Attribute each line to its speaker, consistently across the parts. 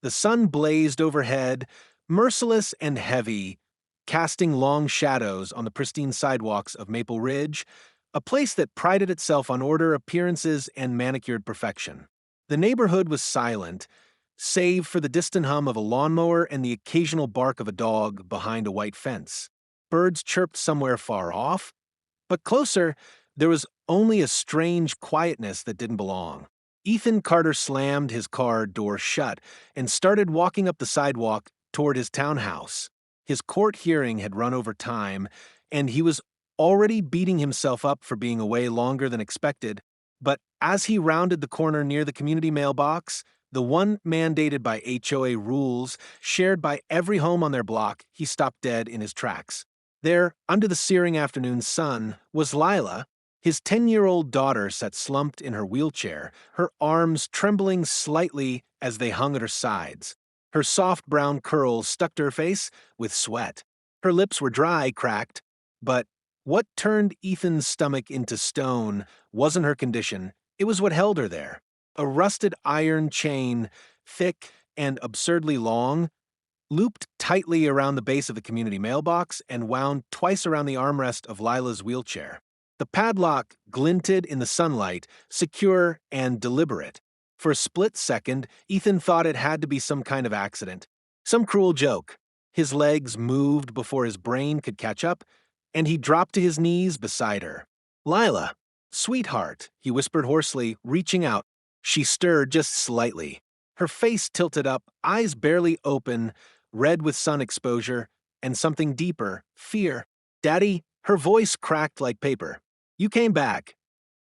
Speaker 1: The sun blazed overhead, merciless and heavy, casting long shadows on the pristine sidewalks of Maple Ridge, a place that prided itself on order, appearances, and manicured perfection. The neighborhood was silent, save for the distant hum of a lawnmower and the occasional bark of a dog behind a white fence. Birds chirped somewhere far off, but closer, there was only a strange quietness that didn't belong. Ethan Carter slammed his car door shut and started walking up the sidewalk toward his townhouse. His court hearing had run over time, and he was already beating himself up for being away longer than expected. But as he rounded the corner near the community mailbox, the one mandated by HOA rules, shared by every home on their block, he stopped dead in his tracks. There, under the searing afternoon sun, was Lila. His 10-year-old daughter sat slumped in her wheelchair, her arms trembling slightly as they hung at her sides. Her soft brown curls stuck to her face with sweat. Her lips were dry, cracked, but what turned Ethan's stomach into stone wasn't her condition, it was what held her there. A rusted iron chain, thick and absurdly long, looped tightly around the base of the community mailbox and wound twice around the armrest of Lila's wheelchair. The padlock glinted in the sunlight, secure and deliberate. For a split second, Ethan thought it had to be some kind of accident, some cruel joke. His legs moved before his brain could catch up, and he dropped to his knees beside her. "Lila, sweetheart," he whispered hoarsely, reaching out. She stirred just slightly. Her face tilted up, eyes barely open, red with sun exposure, and something deeper, fear. "Daddy," her voice cracked like paper. "You came back.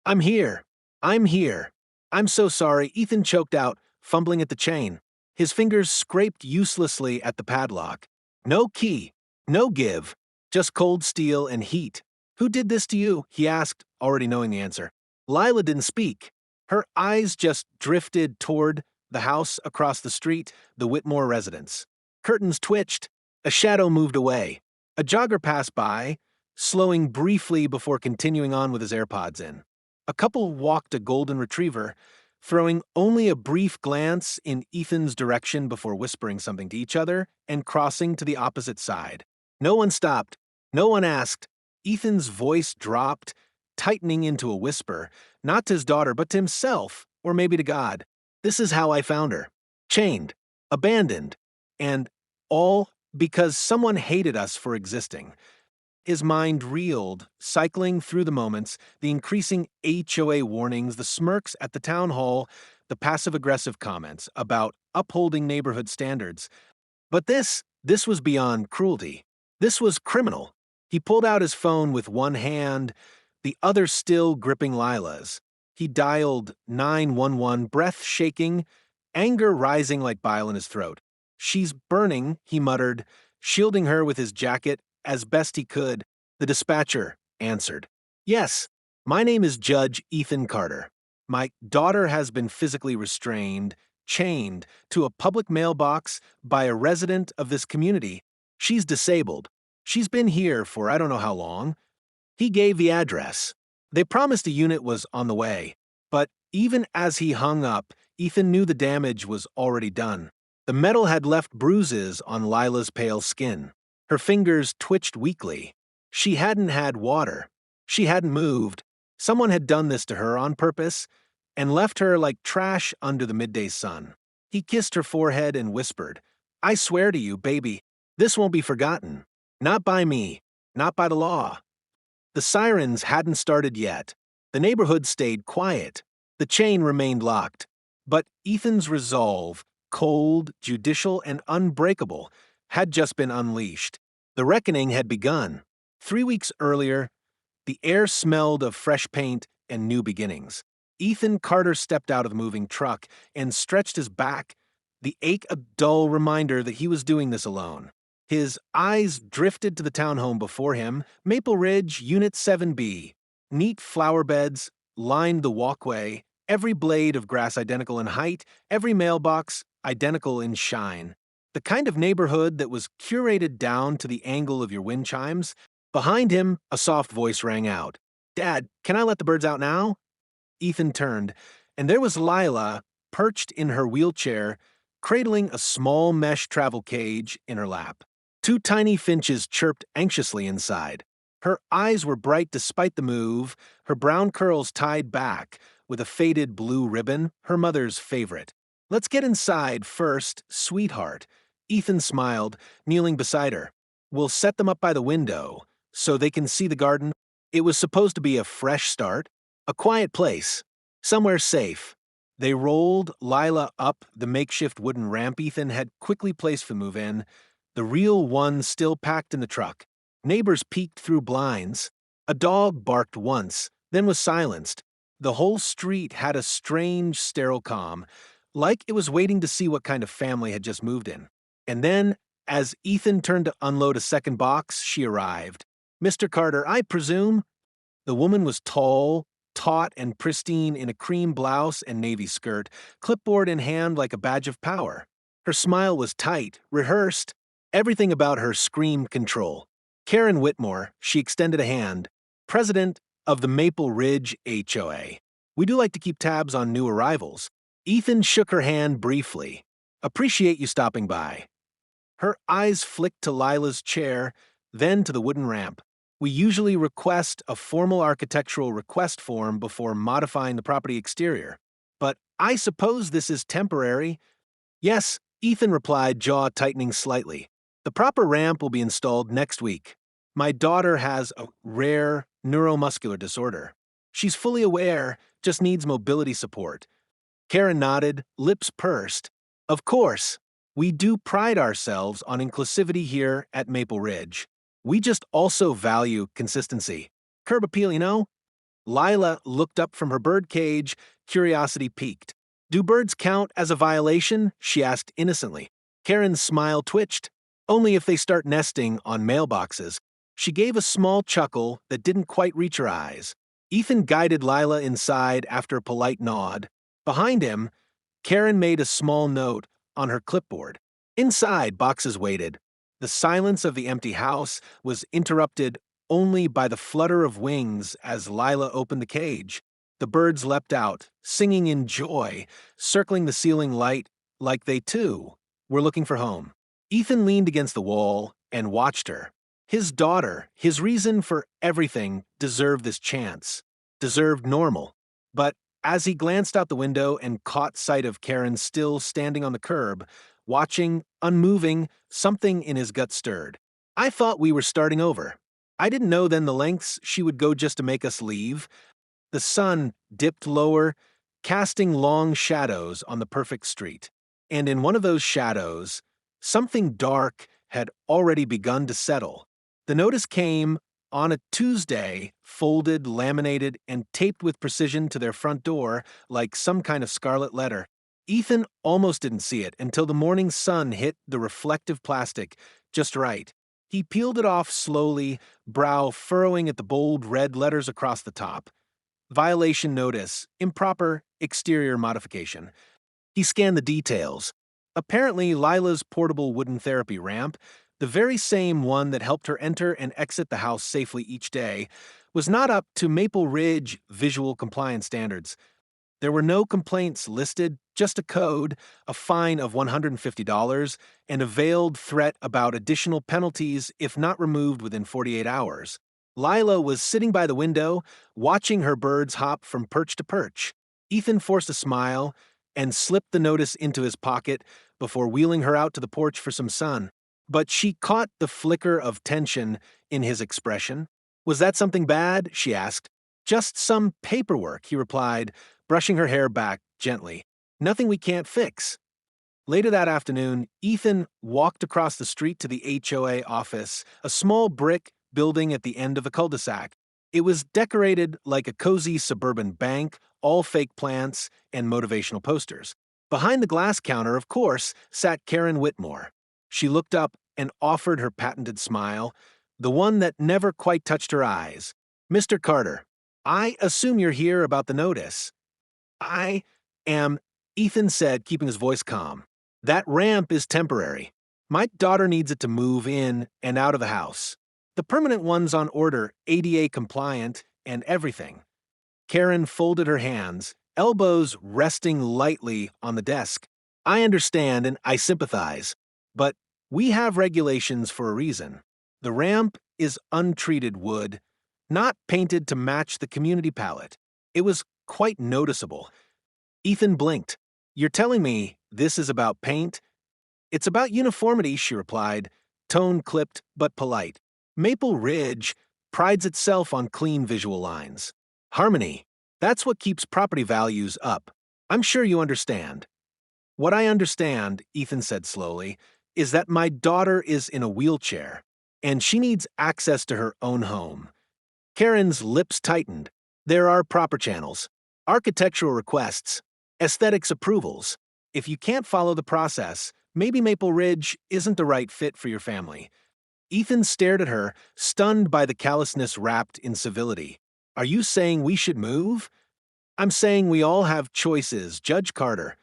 Speaker 1: I'm here. I'm here. I'm so sorry," Ethan choked out, fumbling at the chain. His fingers scraped uselessly at the padlock. No key, no give, just cold steel and heat. "Who did this to you?" he asked, already knowing the answer. Lila didn't speak. Her eyes just drifted toward the house across the street, the Whitmore residence. Curtains twitched. A shadow moved away. A jogger passed by, slowing briefly before continuing on with his AirPods in. A couple walked a golden retriever, throwing only a brief glance in Ethan's direction before whispering something to each other and crossing to the opposite side. No one stopped. No one asked. Ethan's voice dropped, tightening into a whisper, not to his daughter, but to himself, or maybe to God. "This is how I found her. Chained, abandoned, and all because someone hated us for existing." His mind reeled, cycling through the moments, the increasing HOA warnings, the smirks at the town hall, the passive-aggressive comments about upholding neighborhood standards. But this was beyond cruelty. This was criminal. He pulled out his phone with one hand, the other still gripping Lila's. He dialed 911, breath shaking, anger rising like bile in his throat. "She's burning," he muttered, shielding her with his jacket as best he could. The dispatcher answered. "Yes, my name is Judge Ethan Carter. My daughter has been physically restrained, chained to a public mailbox by a resident of this community. She's disabled. She's been here for I don't know how long." He gave the address. They promised a unit was on the way, but even as he hung up, Ethan knew the damage was already done. The metal had left bruises on Lila's pale skin. Her fingers twitched weakly. She hadn't had water. She hadn't moved. Someone had done this to her on purpose and left her like trash under the midday sun. He kissed her forehead and whispered, "I swear to you, baby, this won't be forgotten. Not by me. Not by the law." The sirens hadn't started yet. The neighborhood stayed quiet. The chain remained locked. But Ethan's resolve, cold, judicial, and unbreakable, had just been unleashed. The reckoning had begun. 3 weeks earlier, the air smelled of fresh paint and new beginnings. Ethan Carter stepped out of the moving truck and stretched his back, the ache a dull reminder that he was doing this alone. His eyes drifted to the townhome before him, Maple Ridge, Unit 7B. Neat flower beds lined the walkway, every blade of grass identical in height, every mailbox identical in shine. The kind of neighborhood that was curated down to the angle of your wind chimes. Behind him, a soft voice rang out. "Dad, can I let the birds out now?" Ethan turned, and there was Lila, perched in her wheelchair, cradling a small mesh travel cage in her lap. Two tiny finches chirped anxiously inside. Her eyes were bright despite the move, her brown curls tied back with a faded blue ribbon, her mother's favorite. "Let's get inside first, sweetheart." Ethan smiled, kneeling beside her. "We'll set them up by the window so they can see the garden." It was supposed to be a fresh start, a quiet place, somewhere safe. They rolled Lila up the makeshift wooden ramp Ethan had quickly placed for the move-in, the real one still packed in the truck. Neighbors peeked through blinds. A dog barked once, then was silenced. The whole street had a strange, sterile calm, like it was waiting to see what kind of family had just moved in. And then, as Ethan turned to unload a second box, she arrived. "Mr. Carter, I presume?" The woman was tall, taut, and pristine in a cream blouse and navy skirt, clipboard in hand like a badge of power. Her smile was tight, rehearsed. Everything about her screamed control. "Karen Whitmore," she extended a hand, "president of the Maple Ridge HOA. We do like to keep tabs on new arrivals." Ethan shook her hand briefly. "Appreciate you stopping by." Her eyes flicked to Lila's chair, then to the wooden ramp. "We usually request a formal architectural request form before modifying the property exterior. But I suppose this is temporary." "Yes," Ethan replied, jaw tightening slightly. "The proper ramp will be installed next week. My daughter has a rare neuromuscular disorder. She's fully aware, just needs mobility support." Karen nodded, lips pursed. "Of course, we do pride ourselves on inclusivity here at Maple Ridge. We just also value consistency. Curb appeal, you know?" Lila looked up from her bird cage, curiosity piqued. "Do birds count as a violation?" she asked innocently. Karen's smile twitched. "Only if they start nesting on mailboxes." She gave a small chuckle that didn't quite reach her eyes. Ethan guided Lila inside after a polite nod. Behind him, Karen made a small note on her clipboard. Inside, boxes waited. The silence of the empty house was interrupted only by the flutter of wings as Lila opened the cage. The birds leapt out, singing in joy, circling the ceiling light like they, too, were looking for home. Ethan leaned against the wall and watched her. His daughter, his reason for everything, deserved this chance, deserved normal. But as he glanced out the window and caught sight of Karen still standing on the curb, watching, unmoving, something in his gut stirred. "I thought we were starting over. I didn't know then the lengths she would go just to make us leave." The sun dipped lower, casting long shadows on the perfect street. And in one of those shadows, something dark had already begun to settle. The notice came on a Tuesday, folded, laminated, and taped with precision to their front door like some kind of scarlet letter. Ethan almost didn't see it until the morning sun hit the reflective plastic just right. He peeled it off slowly, brow furrowing at the bold red letters across the top. "Violation notice, improper exterior modification." He scanned the details. Apparently, Lila's portable wooden therapy ramp, the very same one that helped her enter and exit the house safely each day, was not up to Maple Ridge visual compliance standards. There were no complaints listed, just a code, a fine of $150, and a veiled threat about additional penalties if not removed within 48 hours. Lila was sitting by the window, watching her birds hop from perch to perch. Ethan forced a smile and slipped the notice into his pocket before wheeling her out to the porch for some sun. But she caught the flicker of tension in his expression. "Was that something bad?" she asked. "Just some paperwork," he replied, brushing her hair back gently. "Nothing we can't fix." Later that afternoon, Ethan walked across the street to the HOA office, a small brick building at the end of a cul-de-sac. It was decorated like a cozy suburban bank, all fake plants and motivational posters. Behind the glass counter, of course, sat Karen Whitmore. She looked up and offered her patented smile, the one that never quite touched her eyes. "Mr. Carter, I assume you're here about the notice." "I am," Ethan said, keeping his voice calm. "That ramp is temporary. My daughter needs it to move in and out of the house. The permanent one's on order, ADA compliant, and everything." Karen folded her hands, elbows resting lightly on the desk. I understand and I sympathize, but we have regulations for a reason. The ramp is untreated wood, not painted to match the community palette. It was quite noticeable. Ethan blinked. You're telling me this is about paint? It's about uniformity, she replied, tone clipped but polite. Maple Ridge prides itself on clean visual lines. Harmony, that's what keeps property values up. I'm sure you understand. What I understand, Ethan said slowly, is that my daughter is in a wheelchair, and she needs access to her own home. Karen's lips tightened. There are proper channels, architectural requests, aesthetics approvals. If you can't follow the process, maybe Maple Ridge isn't the right fit for your family. Ethan stared at her, stunned by the callousness wrapped in civility. Are you saying we should move? I'm saying we all have choices, Judge Carter.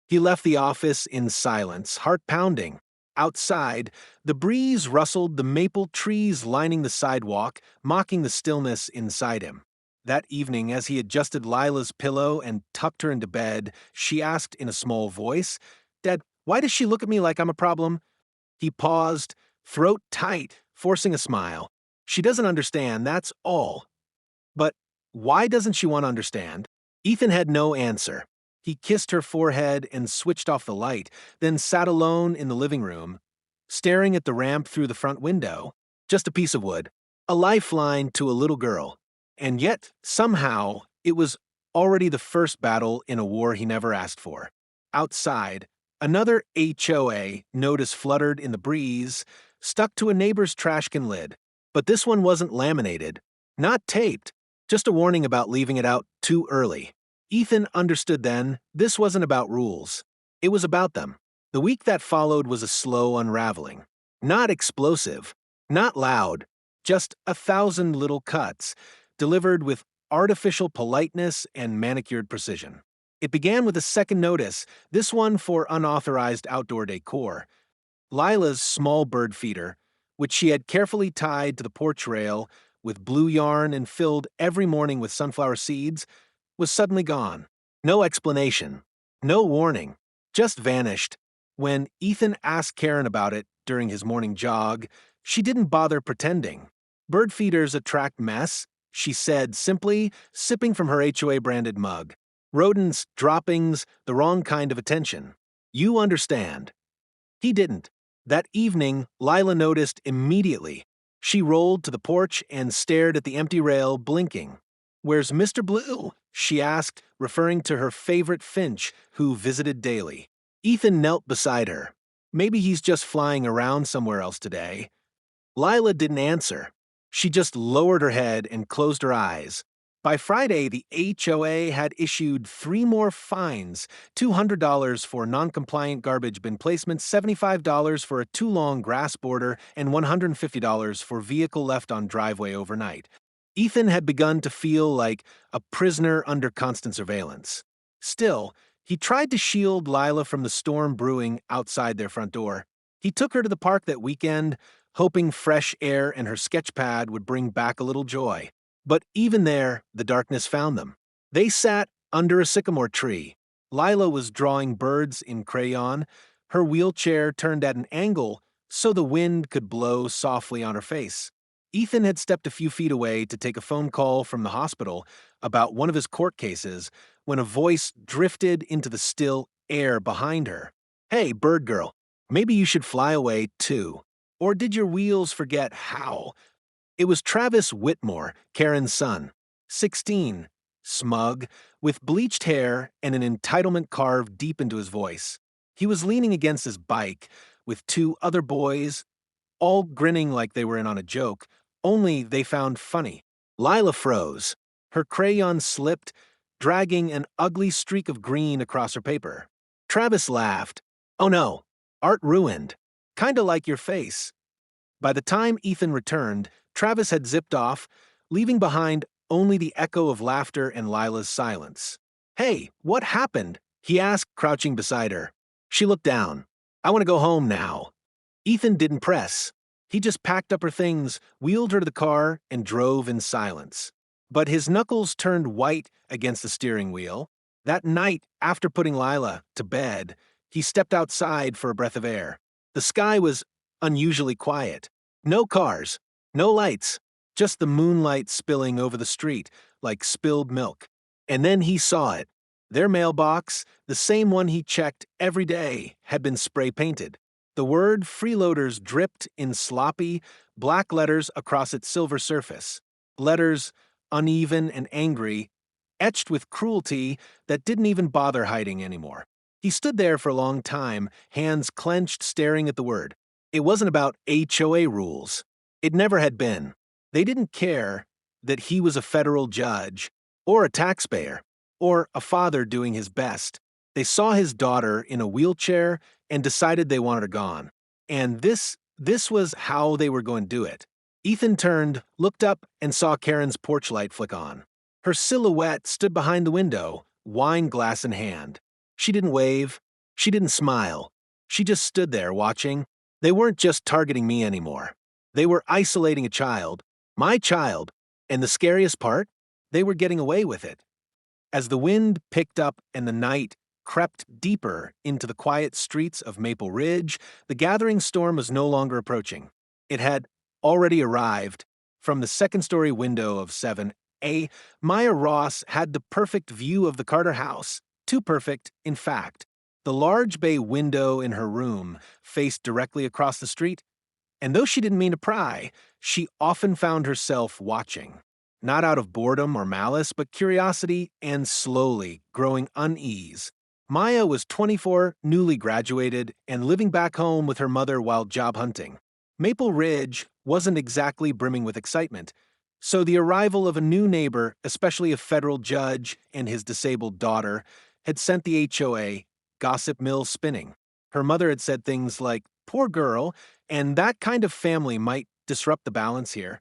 Speaker 1: He left the office in silence, heart pounding. Outside, the breeze rustled the maple trees lining the sidewalk, mocking the stillness inside him. That evening, as he adjusted Lila's pillow and tucked her into bed, she asked in a small voice, Dad, why does she look at me like I'm a problem? He paused, throat tight, forcing a smile. She doesn't understand, that's all. But why doesn't she want to understand? Ethan had no answer. He kissed her forehead and switched off the light, then sat alone in the living room, staring at the ramp through the front window. Just a piece of wood, a lifeline to a little girl. And yet, somehow, it was already the first battle in a war he never asked for. Outside, another HOA notice fluttered in the breeze, stuck to a neighbor's trash can lid. But this one wasn't laminated, not taped, just a warning about leaving it out too early. Ethan understood then this wasn't about rules. It was about them. The week that followed was a slow unraveling. Not explosive, not loud, just 1,000 little cuts, delivered with artificial politeness and manicured precision. It began with a second notice, this one for unauthorized outdoor decor. Lila's small bird feeder, which she had carefully tied to the porch rail with blue yarn and filled every morning with sunflower seeds, was suddenly gone. No explanation, no warning, just vanished. When Ethan asked Karen about it during his morning jog, she didn't bother pretending. Bird feeders attract mess, she said simply, sipping from her HOA-branded mug. Rodents, droppings, the wrong kind of attention. You understand. He didn't. That evening, Lila noticed immediately. She rolled to the porch and stared at the empty rail, blinking. Where's Mr. Blue? She asked, referring to her favorite finch, who visited daily. Ethan knelt beside her. Maybe he's just flying around somewhere else today. Lila didn't answer. She just lowered her head and closed her eyes. By Friday, the HOA had issued 3 more fines, $200 for non-compliant garbage bin placement, $75 for a too long grass border, and $150 for vehicle left on driveway overnight. Ethan had begun to feel like a prisoner under constant surveillance. Still, he tried to shield Lila from the storm brewing outside their front door. He took her to the park that weekend, hoping fresh air and her sketch pad would bring back a little joy. But even there, the darkness found them. They sat under a sycamore tree. Lila was drawing birds in crayon, her wheelchair turned at an angle so the wind could blow softly on her face. Ethan had stepped a few feet away to take a phone call from the hospital about one of his court cases when a voice drifted into the still air behind her. Hey, bird girl, maybe you should fly away too. Or did your wheels forget how? It was Travis Whitmore, Karen's son, 16, smug, with bleached hair and an entitlement carved deep into his voice. He was leaning against his bike with 2 other boys, all grinning like they were in on a joke, only they found funny. Lila froze. Her crayon slipped, dragging an ugly streak of green across her paper. Travis laughed. Oh no, art ruined. Kinda like your face. By the time Ethan returned, Travis had zipped off, leaving behind only the echo of laughter and Lila's silence. Hey, what happened? He asked, crouching beside her. She looked down. I want to go home now. Ethan didn't press. He just packed up her things, wheeled her to the car, and drove in silence. But his knuckles turned white against the steering wheel. That night, after putting Lila to bed, He stepped outside for a breath of air. The sky was unusually quiet. No cars, no lights, just the moonlight spilling over the street like spilled milk. And then he saw it. Their mailbox, the same one he checked every day, had been spray-painted. The word freeloaders dripped in sloppy, black letters across its silver surface. Letters, uneven and angry, etched with cruelty that didn't even bother hiding anymore. He stood there for a long time, hands clenched, staring at the word. It wasn't about HOA rules. It never had been. They didn't care that he was a federal judge, or a taxpayer, or a father doing his best. They saw his daughter in a wheelchair and decided they wanted her gone. And this was how they were going to do it. Ethan turned, looked up, and saw Karen's porch light flick on. Her silhouette stood behind the window, wine glass in hand. She didn't wave. She didn't smile. She just stood there watching. They weren't just targeting me anymore. They were isolating a child, my child, and the scariest part, they were getting away with it. As the wind picked up and the night crept deeper into the quiet streets of Maple Ridge, the gathering storm was no longer approaching. It had already arrived. From the second-story window of 7A, Maya Ross had the perfect view of the Carter house. Too perfect, in fact. The large bay window in her room faced directly across the street, and though she didn't mean to pry, she often found herself watching. Not out of boredom or malice, but curiosity and slowly growing unease. Maya was 24, newly graduated, and living back home with her mother while job hunting. Maple Ridge wasn't exactly brimming with excitement, so the arrival of a new neighbor, especially a federal judge and his disabled daughter, had sent the HOA gossip mill spinning. Her mother had said things like, "Poor girl," and that kind of family might disrupt the balance here.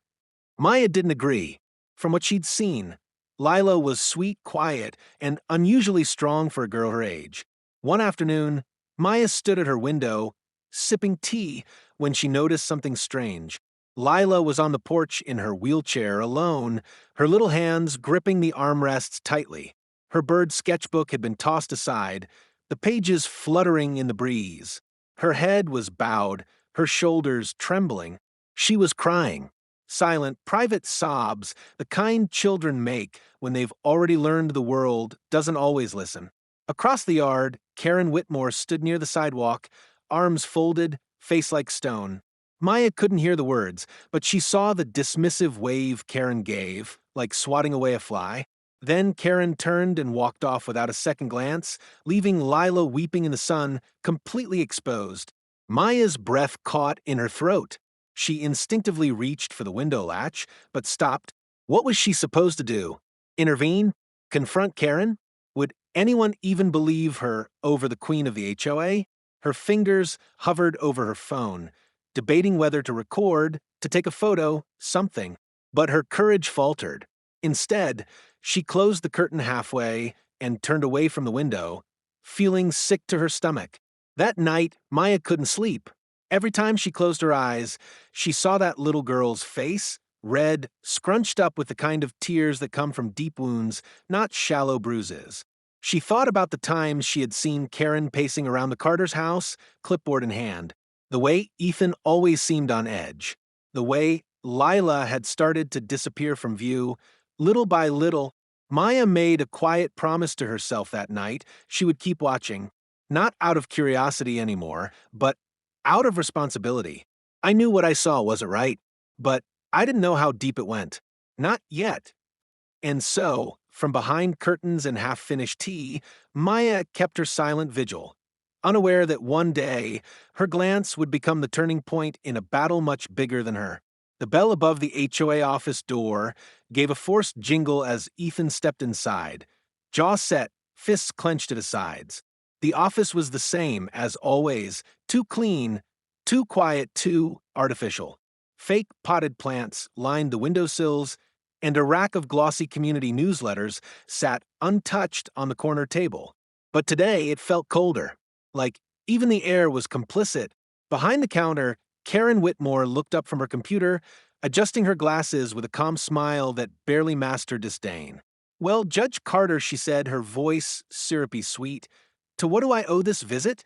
Speaker 1: Maya didn't agree. From what she'd seen, Lila was sweet, quiet, and unusually strong for a girl her age. One afternoon, Maya stood at her window, sipping tea, when she noticed something strange. Lila was on the porch in her wheelchair, alone, her little hands gripping the armrests tightly. Her bird sketchbook had been tossed aside, the pages fluttering in the breeze. Her head was bowed, her shoulders trembling. She was crying. Silent, private sobs, the kind children make when they've already learned the world doesn't always listen. Across the yard, Karen Whitmore stood near the sidewalk, arms folded, face like stone. Maya couldn't hear the words, but she saw the dismissive wave Karen gave, like swatting away a fly. Then Karen turned and walked off without a second glance, leaving Lila weeping in the sun, completely exposed. Maya's breath caught in her throat. She instinctively reached for the window latch, but stopped. What was she supposed to do? Intervene? Confront Karen? Would anyone even believe her over the queen of the HOA? Her fingers hovered over her phone, debating whether to record, to take a photo, something. But her courage faltered. Instead, she closed the curtain halfway and turned away from the window, feeling sick to her stomach. That night, Maya couldn't sleep. Every time she closed her eyes, she saw that little girl's face, red, scrunched up with the kind of tears that come from deep wounds, not shallow bruises. She thought about the times she had seen Karen pacing around the Carter's house, clipboard in hand, the way Ethan always seemed on edge, the way Lila had started to disappear from view. Little by little, Maya made a quiet promise to herself that night she would keep watching, not out of curiosity anymore, but out of responsibility. I knew what I saw wasn't right, but I didn't know how deep it went. Not yet. And so, from behind curtains and half-finished tea, Maya kept her silent vigil, unaware that one day her glance would become the turning point in a battle much bigger than her. The bell above the HOA office door gave a forced jingle as Ethan stepped inside, jaw set, fists clenched at his sides. The office was the same as always, too clean, too quiet, too artificial. Fake potted plants lined the windowsills, and a rack of glossy community newsletters sat untouched on the corner table. But today it felt colder, like even the air was complicit. Behind the counter, Karen Whitmore looked up from her computer, adjusting her glasses with a calm smile that barely masked her disdain. "Well, Judge Carter," she said, her voice syrupy sweet, "to what do I owe this visit?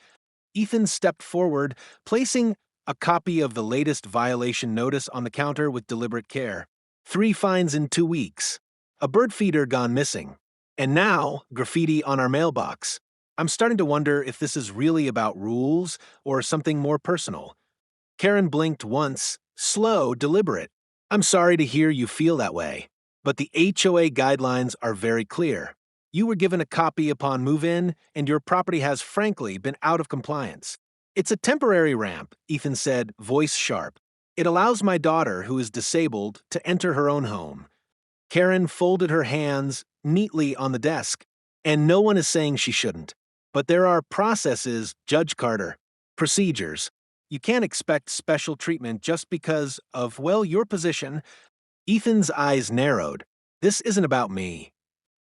Speaker 1: Ethan stepped forward, placing a copy of the latest violation notice on the counter with deliberate care. 3 fines in 2 weeks. A bird feeder gone missing. And now, graffiti on our mailbox. I'm starting to wonder if this is really about rules or something more personal. Karen blinked once, slow, deliberate. I'm sorry to hear you feel that way, but the HOA guidelines are very clear. You were given a copy upon move-in, and your property has frankly been out of compliance. It's a temporary ramp, Ethan said, voice sharp. It allows my daughter, who is disabled, to enter her own home. Karen folded her hands neatly on the desk. And no one is saying she shouldn't. But there are processes, Judge Carter. Procedures. You can't expect special treatment just because of, well, your position. Ethan's eyes narrowed. This isn't about me.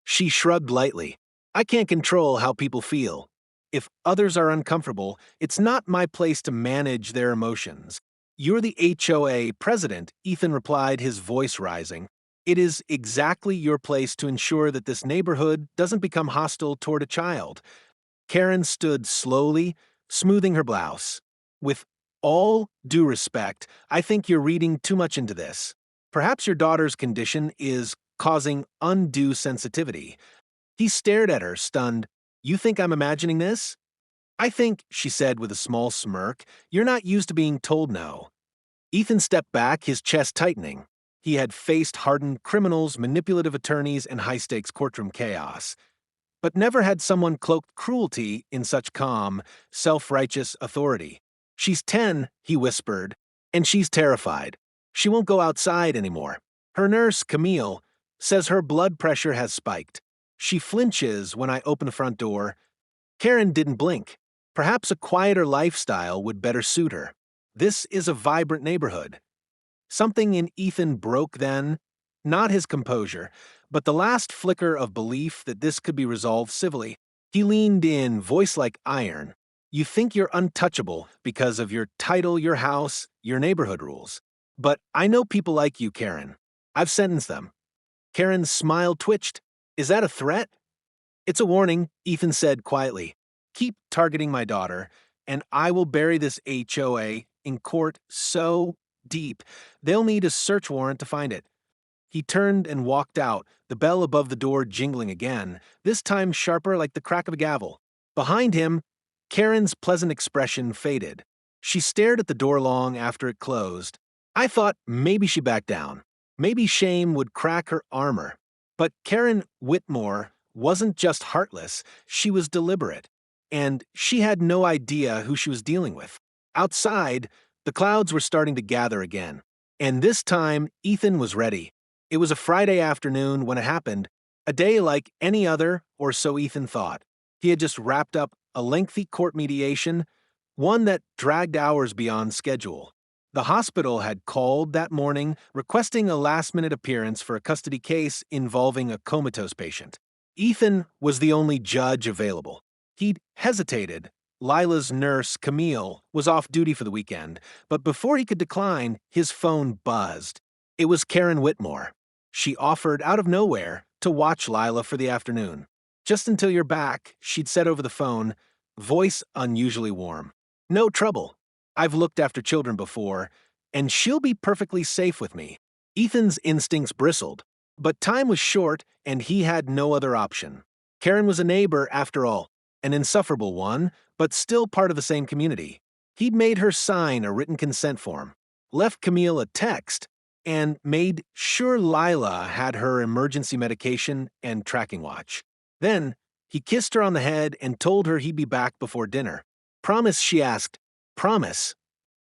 Speaker 1: She shrugged lightly. I can't control how people feel. If others are uncomfortable, it's not my place to manage their emotions. You're the HOA president, Ethan replied, his voice rising. It is exactly your place to ensure that this neighborhood doesn't become hostile toward a child. Karen stood slowly, smoothing her blouse. With all due respect, I think you're reading too much into this. Perhaps your daughter's condition is causing undue sensitivity. He stared at her, stunned. You think I'm imagining this? I think, she said with a small smirk, you're not used to being told no. Ethan stepped back, his chest tightening. He had faced hardened criminals, manipulative attorneys, and high-stakes courtroom chaos. But never had someone cloaked cruelty in such calm, self-righteous authority. She's 10, he whispered, and she's terrified. She won't go outside anymore. Her nurse, Camille, says her blood pressure has spiked. She flinches when I open the front door. Karen didn't blink. Perhaps a quieter lifestyle would better suit her. This is a vibrant neighborhood. Something in Ethan broke then, not his composure, but the last flicker of belief that this could be resolved civilly. He leaned in, voice like iron. You think you're untouchable because of your title, your house, your neighborhood rules. But I know people like you, Karen. I've sentenced them. Karen's smile twitched. Is that a threat? It's a warning, Ethan said quietly. Keep targeting my daughter, and I will bury this HOA in court so deep, they'll need a search warrant to find it. He turned and walked out, the bell above the door jingling again, this time sharper like the crack of a gavel. Behind him, Karen's pleasant expression faded. She stared at the door long after it closed. I thought maybe she backed down. Maybe shame would crack her armor. But Karen Whitmore wasn't just heartless, she was deliberate. And she had no idea who she was dealing with. Outside, the clouds were starting to gather again. And this time, Ethan was ready. It was a Friday afternoon when it happened, a day like any other, or so Ethan thought. He had just wrapped up a lengthy court mediation, one that dragged hours beyond schedule. The hospital had called that morning, requesting a last-minute appearance for a custody case involving a comatose patient. Ethan was the only judge available. He'd hesitated. Lila's nurse, Camille, was off duty for the weekend, but before he could decline, his phone buzzed. It was Karen Whitmore. She offered, out of nowhere, to watch Lila for the afternoon. Just until you're back, she'd said over the phone, voice unusually warm. No trouble. I've looked after children before, and she'll be perfectly safe with me. Ethan's instincts bristled, but time was short, and he had no other option. Karen was a neighbor, after all, an insufferable one, but still part of the same community. He'd made her sign a written consent form, left Camille a text, and made sure Lila had her emergency medication and tracking watch. Then, he kissed her on the head and told her he'd be back before dinner. Promise, she asked. Promise.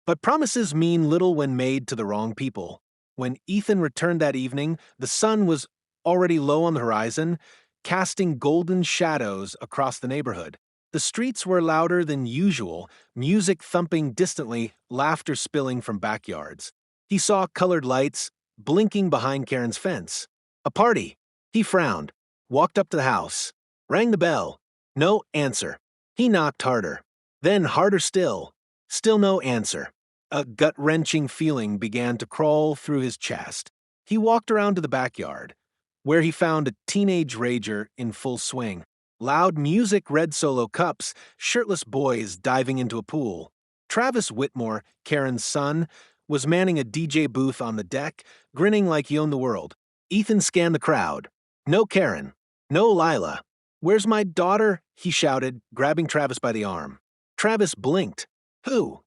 Speaker 1: But promises mean little when made to the wrong people. When Ethan returned that evening, the sun was already low on the horizon, casting golden shadows across the neighborhood. The streets were louder than usual, music thumping distantly, laughter spilling from backyards. He saw colored lights blinking behind Karen's fence. A party. He frowned, walked up to the house, rang the bell. No answer. He knocked harder. Then harder still. Still no answer. A gut-wrenching feeling began to crawl through his chest. He walked around to the backyard, where he found a teenage rager in full swing. Loud music, red solo cups, shirtless boys diving into a pool. Travis Whitmore, Karen's son, was manning a DJ booth on the deck, grinning like he owned the world. Ethan scanned the crowd. No Karen. No Lila. "Where's my daughter?" he shouted, grabbing Travis by the arm. Travis blinked. "Who?"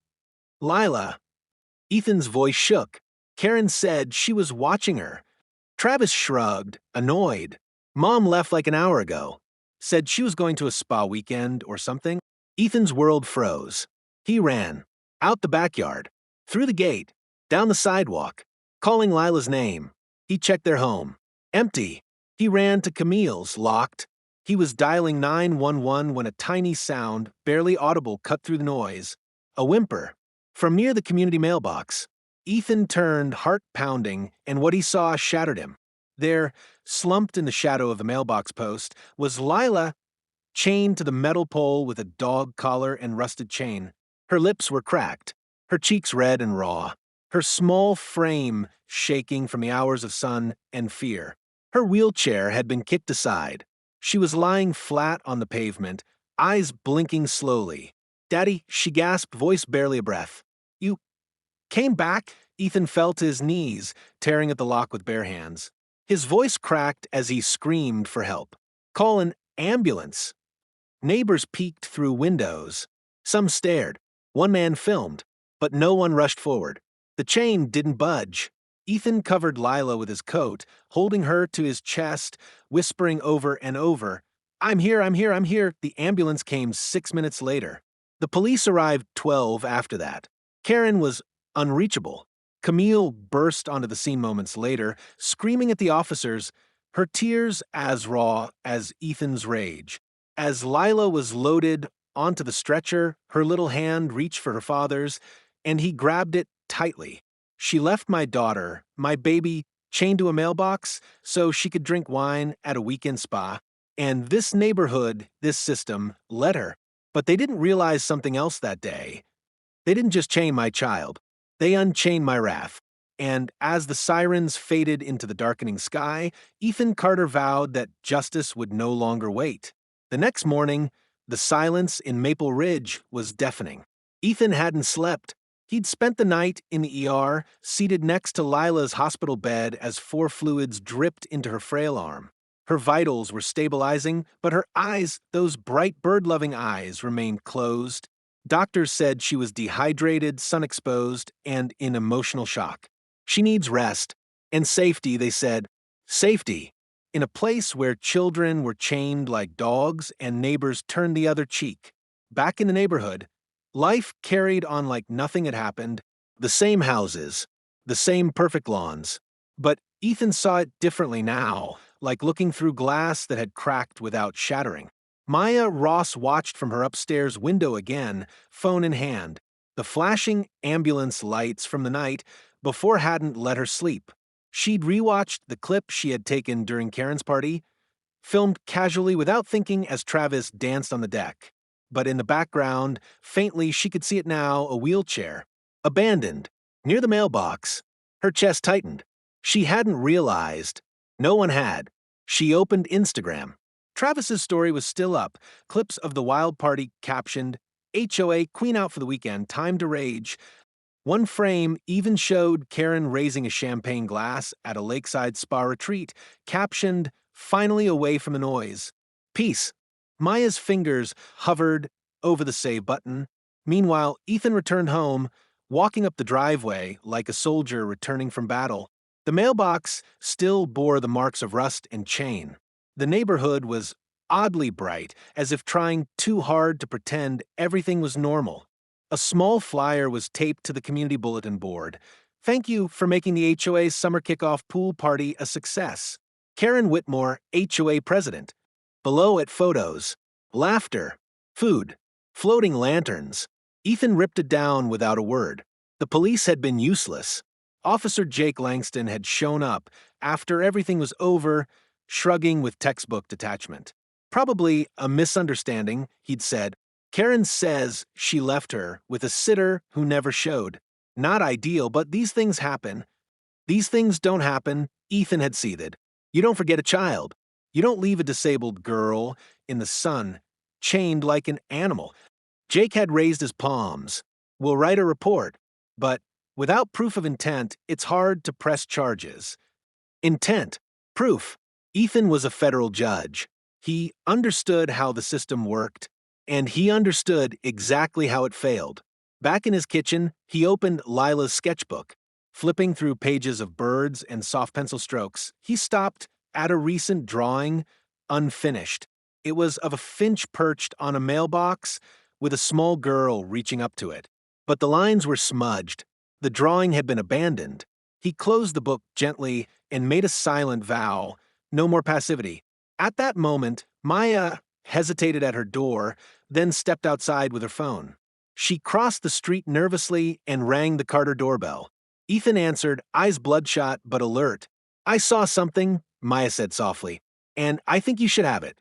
Speaker 1: "Lila." Ethan's voice shook. Karen said she was watching her. Travis shrugged, annoyed. "Mom left like an hour ago. Said she was going to a spa weekend or something." Ethan's world froze. He ran. Out the backyard. Through the gate. Down the sidewalk. Calling Lila's name. He checked their home. Empty. He ran to Camille's, locked. He was dialing 911 when a tiny sound, barely audible, cut through the noise. A whimper. From near the community mailbox. Ethan turned, heart pounding, and what he saw shattered him. There, slumped in the shadow of the mailbox post, was Lila, chained to the metal pole with a dog collar and rusted chain. Her lips were cracked, her cheeks red and raw, her small frame shaking from the hours of sun and fear. Her wheelchair had been kicked aside. She was lying flat on the pavement, eyes blinking slowly. "Daddy," she gasped, voice barely a breath. "You came back?" Ethan fell to his knees, tearing at the lock with bare hands. His voice cracked as he screamed for help. "Call an ambulance." Neighbors peeked through windows. Some stared. One man filmed, but no one rushed forward. The chain didn't budge. Ethan covered Lila with his coat, holding her to his chest, whispering over and over, "I'm here, I'm here, I'm here." The ambulance came 6 minutes later. The police arrived 12 after that. Karen was unreachable. Camille burst onto the scene moments later, screaming at the officers, her tears as raw as Ethan's rage. As Lila was loaded onto the stretcher, her little hand reached for her father's, and he grabbed it tightly. "She left my daughter, my baby, chained to a mailbox so she could drink wine at a weekend spa. And this neighborhood, this system, let her. But they didn't realize something else that day. They didn't just chain my child. They unchained my wrath." And as the sirens faded into the darkening sky, Ethan Carter vowed that justice would no longer wait. The next morning, the silence in Maple Ridge was deafening. Ethan hadn't slept. He'd spent the night in the ER, seated next to Lila's hospital bed as 4 fluids dripped into her frail arm. Her vitals were stabilizing, but her eyes, those bright bird-loving eyes, remained closed. Doctors said she was dehydrated, sun-exposed, and in emotional shock. She needs rest. And safety, they said. Safety. In a place where children were chained like dogs and neighbors turned the other cheek. Back in the neighborhood, life carried on like nothing had happened. The same houses, the same perfect lawns. But Ethan saw it differently now, like looking through glass that had cracked without shattering. Maya Ross watched from her upstairs window again, phone in hand. The flashing ambulance lights from the night before hadn't let her sleep. She'd rewatched the clip she had taken during Karen's party, filmed casually without thinking as Travis danced on the deck. But in the background, faintly she could see it now, a wheelchair. Abandoned. Near the mailbox. Her chest tightened. She hadn't realized. No one had. She opened Instagram. Travis's story was still up, clips of the wild party captioned, "HOA Queen out for the weekend, time to rage." One frame even showed Karen raising a champagne glass at a lakeside spa retreat, captioned, "Finally away from the noise. Peace." Maya's fingers hovered over the save button. Meanwhile, Ethan returned home, walking up the driveway like a soldier returning from battle. The mailbox still bore the marks of rust and chain. The neighborhood was oddly bright, as if trying too hard to pretend everything was normal. A small flyer was taped to the community bulletin board. "Thank you for making the HOA's summer kickoff pool party a success. Karen Whitmore, HOA president." Below it, photos. Laughter. Food. Floating lanterns. Ethan ripped it down without a word. The police had been useless. Officer Jake Langston had shown up after everything was over, shrugging with textbook detachment. "Probably a misunderstanding," he'd said. "Karen says she left her with a sitter who never showed. Not ideal, but these things happen." "These things don't happen," Ethan had seethed. "You don't forget a child. You don't leave a disabled girl. in the sun, chained like an animal. Jake had raised his palms. "We'll write a report, but without proof of intent, it's hard to press charges." Intent. Proof. Ethan was a federal judge. He understood how the system worked, and he understood exactly how it failed. Back in his kitchen, he opened Lila's sketchbook. Flipping through pages of birds and soft pencil strokes, he stopped at a recent drawing, unfinished. It was of a finch perched on a mailbox with a small girl reaching up to it. But the lines were smudged. The drawing had been abandoned. He closed the book gently and made a silent vow. No more passivity. At that moment, Maya hesitated at her door, then stepped outside with her phone. She crossed the street nervously and rang the Carter doorbell. Ethan answered, eyes bloodshot but alert. "I saw something," Maya said softly, "and I think you should have it."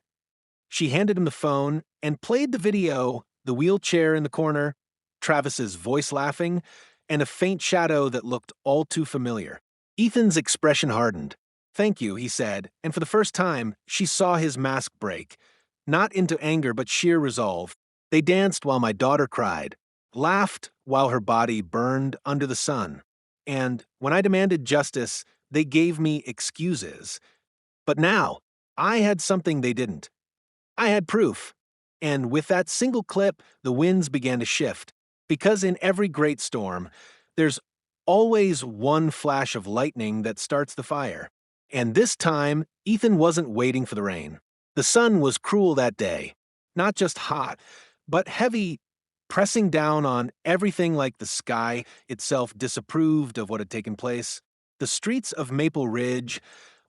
Speaker 1: She handed him the phone and played the video, the wheelchair in the corner, Travis's voice laughing, and a faint shadow that looked all too familiar. Ethan's expression hardened. "Thank you," he said, and for the first time, she saw his mask break. Not into anger, but sheer resolve. They danced while my daughter cried, laughed while her body burned under the sun. And when I demanded justice, they gave me excuses. But now, I had something they didn't. I had proof. And with that single clip, the winds began to shift. Because in every great storm, there's always one flash of lightning that starts the fire. And this time, Ethan wasn't waiting for the rain. The sun was cruel that day. Not just hot, but heavy, pressing down on everything like the sky itself disapproved of what had taken place. The streets of Maple Ridge,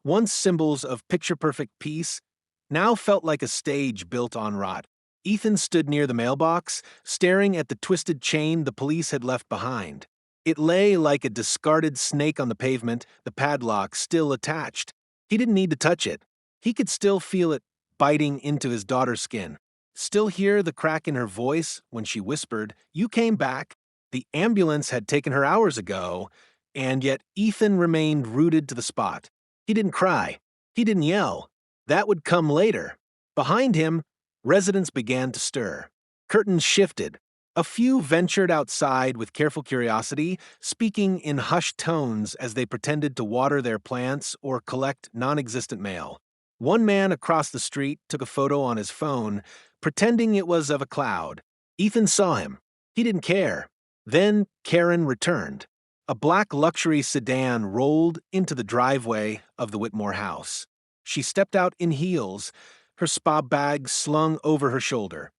Speaker 1: once symbols of picture-perfect peace, now felt like a stage built on rot. Ethan stood near the mailbox, staring at the twisted chain the police had left behind. It lay like a discarded snake on the pavement, the padlock still attached. He didn't need to touch it. He could still feel it biting into his daughter's skin. Still hear the crack in her voice when she whispered, "You came back. The ambulance had taken her hours ago," and yet Ethan remained rooted to the spot. He didn't cry. He didn't yell. That would come later. Behind him, residents began to stir. Curtains shifted. A few ventured outside with careful curiosity, speaking in hushed tones as they pretended to water their plants or collect non-existent mail. One man across the street took a photo on his phone, pretending it was of a cloud. Ethan saw him. He didn't care. Then Karen returned. A black luxury sedan rolled into the driveway of the Whitmore house. She stepped out in heels, her spa bag slung over her shoulder.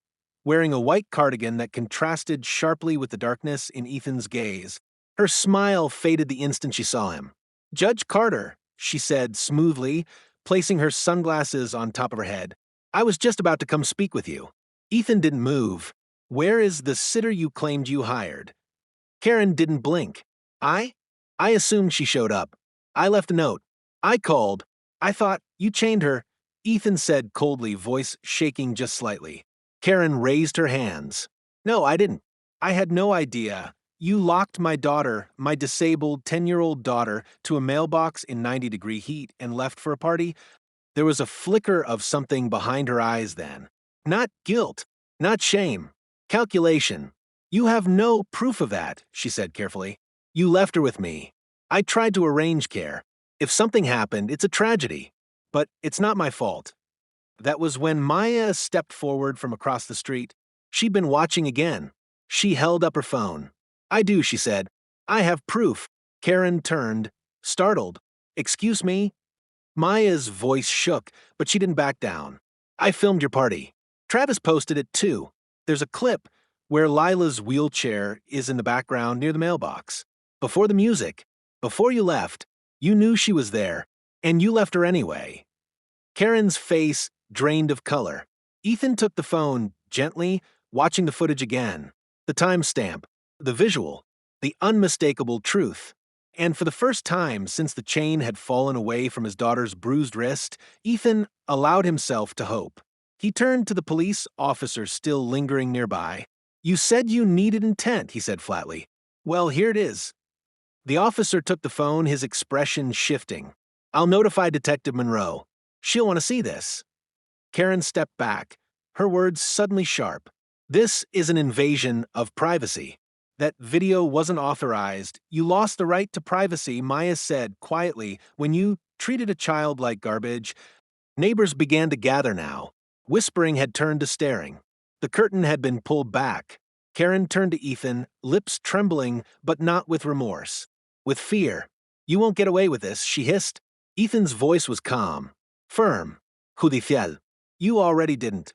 Speaker 1: Wearing a white cardigan that contrasted sharply with the darkness in Ethan's gaze. Her smile faded the instant she saw him. "Judge Carter," she said smoothly, placing her sunglasses on top of her head. "I was just about to come speak with you." Ethan didn't move. "Where is the sitter you claimed you hired?" Karen didn't blink. I assumed she showed up. I left a note. I called. I thought, you chained her," Ethan said coldly, voice shaking just slightly. Karen raised her hands. "No, I didn't. I had no idea. You locked my daughter, my disabled 10-year-old daughter, to a mailbox in 90-degree heat and left for a party." There was a flicker of something behind her eyes then. Not guilt, not shame. Calculation. "You have no proof of that," she said carefully. "You left her with me. I tried to arrange care. If something happened, it's a tragedy. But it's not my fault." That was when Maya stepped forward from across the street. She'd been watching again. She held up her phone. "I do," she said. "I have proof." Karen turned, startled. "Excuse me?" Maya's voice shook, but she didn't back down. "I filmed your party. Travis posted it too. There's a clip where Lila's wheelchair is in the background near the mailbox. Before the music, before you left, you knew she was there, and you left her anyway." Karen's face drained of color. Ethan took the phone gently, watching the footage again. The timestamp, the visual, the unmistakable truth. And for the first time since the chain had fallen away from his daughter's bruised wrist, Ethan allowed himself to hope. He turned to the police officer still lingering nearby. "You said you needed intent," he said flatly. "Well, here it is." The officer took the phone, his expression shifting. "I'll notify Detective Monroe. She'll want to see this." Karen stepped back, her words suddenly sharp. This is an invasion of privacy. That video wasn't authorized. You lost the right to privacy, Maya said quietly, when you treated a child like garbage. Neighbors began to gather now. Whispering had turned to staring. The curtain had been pulled back. Karen turned to Ethan, lips trembling, but not with remorse. With fear. You won't get away with this, she hissed. Ethan's voice was calm, firm. Judicial. You already didn't.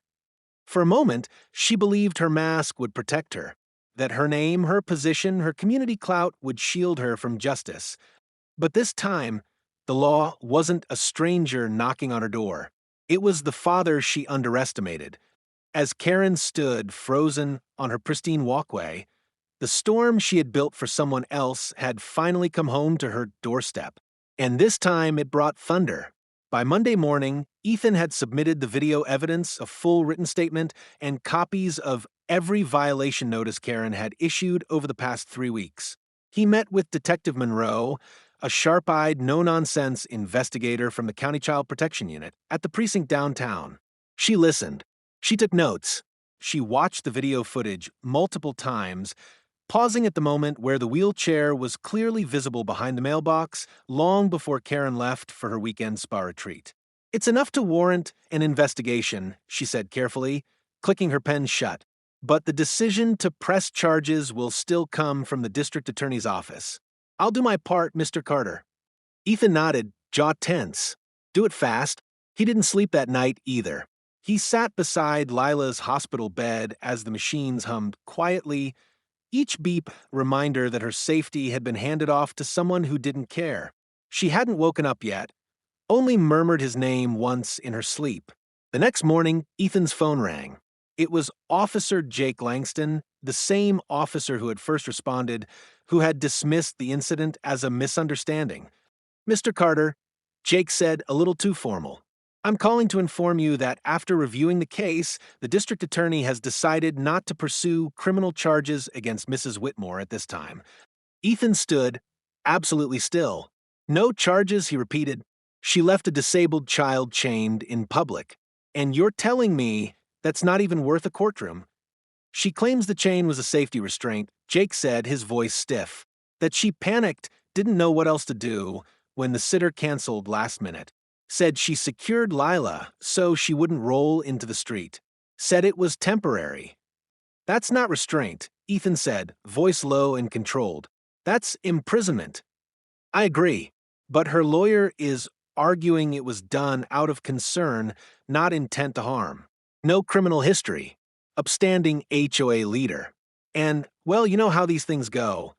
Speaker 1: For a moment, she believed her mask would protect her, that her name, her position, her community clout would shield her from justice. But this time, the law wasn't a stranger knocking on her door. It was the father she underestimated. As Karen stood frozen on her pristine walkway, the storm she had built for someone else had finally come home to her doorstep. And this time it brought thunder. By Monday morning, Ethan had submitted the video evidence, a full written statement, and copies of every violation notice Karen had issued over the past 3 weeks. He met with Detective Monroe, a sharp-eyed, no-nonsense investigator from the County Child Protection Unit, at the precinct downtown. She listened. She took notes. She watched the video footage multiple times, pausing at the moment where the wheelchair was clearly visible behind the mailbox long before Karen left for her weekend spa retreat. It's enough to warrant an investigation, she said carefully, clicking her pen shut. But the decision to press charges will still come from the district attorney's office. I'll do my part, Mr. Carter. Ethan nodded, jaw tense. Do it fast. He didn't sleep that night either. He sat beside Lila's hospital bed as the machines hummed quietly, each beep reminder that her safety had been handed off to someone who didn't care. She hadn't woken up yet, only murmured his name once in her sleep. The next morning, Ethan's phone rang. It was Officer Jake Langston, the same officer who had first responded, who had dismissed the incident as a misunderstanding. Mr. Carter, Jake said, a little too formal. I'm calling to inform you that after reviewing the case, the district attorney has decided not to pursue criminal charges against Mrs. Whitmore at this time. Ethan stood, absolutely still. No charges, he repeated. She left a disabled child chained in public. And you're telling me that's not even worth a courtroom? She claims the chain was a safety restraint, Jake said, his voice stiff. That she panicked, didn't know what else to do, when the sitter canceled last minute. Said she secured Lila so she wouldn't roll into the street. Said it was temporary. That's not restraint, Ethan said, voice low and controlled. That's imprisonment. I agree, but her lawyer is arguing it was done out of concern, not intent to harm. No criminal history. Upstanding HOA leader. And, well, you know how these things go.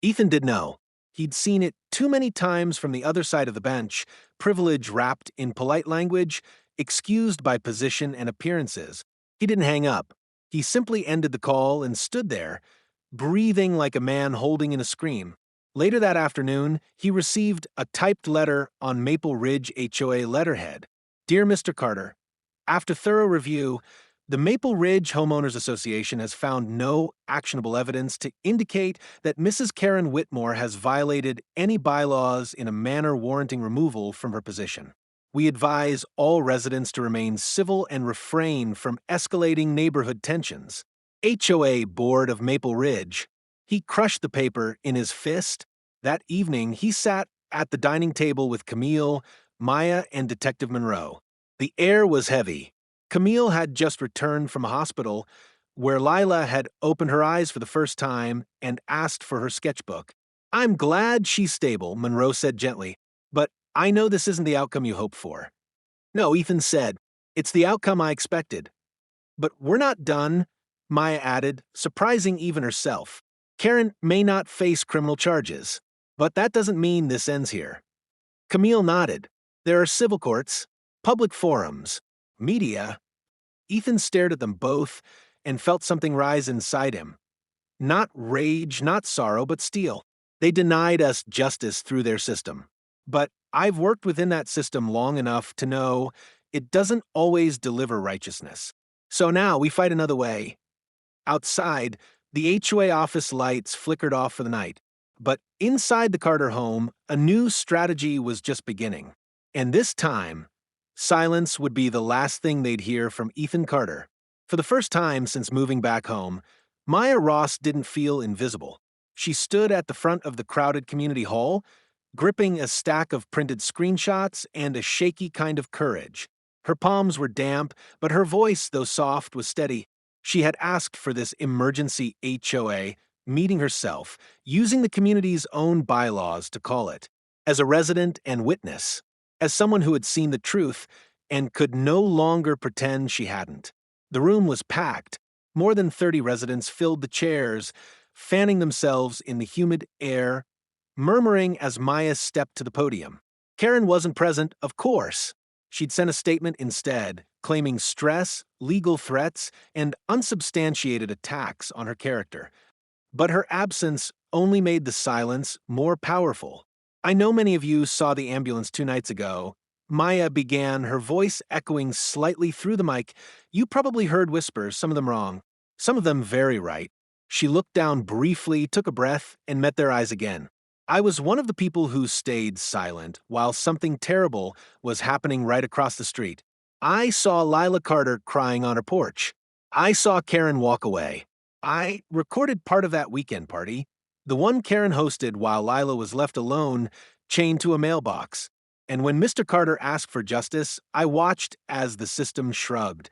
Speaker 1: Ethan did know. He'd seen it too many times from the other side of the bench, privilege wrapped in polite language, excused by position and appearances. He didn't hang up. He simply ended the call and stood there, breathing like a man holding in a scream. Later that afternoon, he received a typed letter on Maple Ridge HOA letterhead. Dear Mr. Carter, after thorough review, the Maple Ridge Homeowners Association has found no actionable evidence to indicate that Mrs. Karen Whitmore has violated any bylaws in a manner warranting removal from her position. We advise all residents to remain civil and refrain from escalating neighborhood tensions. HOA Board of Maple Ridge. He crushed the paper in his fist. That evening, he sat at the dining table with Camille, Maya, and Detective Monroe. The air was heavy. Camille had just returned from a hospital where Lila had opened her eyes for the first time and asked for her sketchbook. I'm glad she's stable, Monroe said gently, but I know this isn't the outcome you hoped for. No, Ethan said, it's the outcome I expected. But we're not done, Maya added, surprising even herself. Karen may not face criminal charges, but that doesn't mean this ends here. Camille nodded. There are civil courts, public forums, media. Ethan stared at them both and felt something rise inside him. Not rage, not sorrow, but steel. They denied us justice through their system. But I've worked within that system long enough to know it doesn't always deliver righteousness. So now we fight another way. Outside, the HOA office lights flickered off for the night. But inside the Carter home, a new strategy was just beginning. And this time, Silence would be the last thing they'd hear from Ethan Carter. For the first time since moving back home, Maya Ross didn't feel invisible. She stood at the front of the crowded community hall, gripping a stack of printed screenshots and a shaky kind of courage. Her palms were damp, but her voice, though soft, was steady. She had asked for this emergency HOA meeting herself, using the community's own bylaws to call it. As a resident and witness, as someone who had seen the truth and could no longer pretend she hadn't. The room was packed. More than 30 residents filled the chairs, fanning themselves in the humid air, murmuring as Maya stepped to the podium. Karen wasn't present, of course. She'd sent a statement instead, claiming stress, legal threats, and unsubstantiated attacks on her character. But her absence only made the silence more powerful. I know many of you saw the ambulance 2 nights ago. Maya began, her voice echoing slightly through the mic. You probably heard whispers, some of them wrong, some of them very right. She looked down briefly, took a breath, and met their eyes again. I was one of the people who stayed silent while something terrible was happening right across the street. I saw Lila Carter crying on her porch. I saw Karen walk away. I recorded part of that weekend party, the one Karen hosted while Lila was left alone, chained to a mailbox. And when Mr. Carter asked for justice, I watched as the system shrugged.